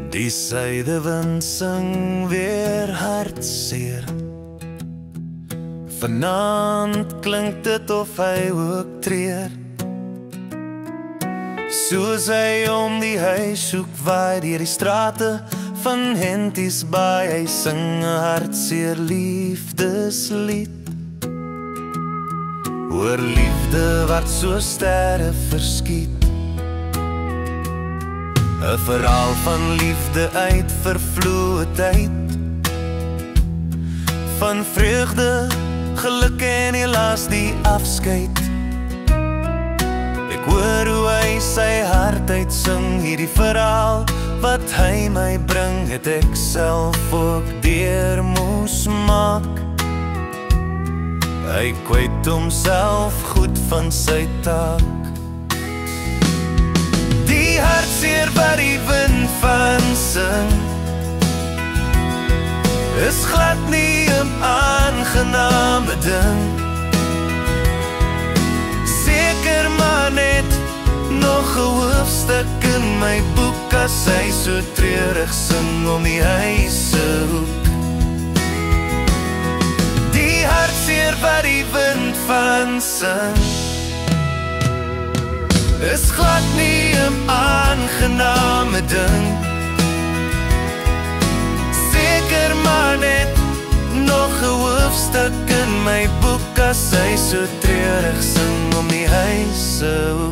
Die suidewind sing weer hartseer. Vanaand klink dit of hy ook treur. Soos hy om die huis soek waai deur die strate van Henties Baai. Hy sing 'n hartseer liefdeslied oor liefde wat so sterre verskiet. 'n verhaal van liefde uit vervloë tyd, van vreugde, geluk en helaas die afskeid. Ek hoor hoe hy sy hart uitsing, hierdie verhaal wat hy my bring, het ek self ook deur moes maak. Hy kwyt homself goed van sy taak. Die hartseer wat die wind van sing, is glad nie 'n aangename ding. Seker maar net nog 'n hoofstuk in my boek, as hy so treurig sing om die huise hoek. Die hartseer wat die wind van sing, is glad nie 'n aangename ding. Seker maar net nog 'n hoofstuk in my boek, as hy so treurig sing om die huise hoek.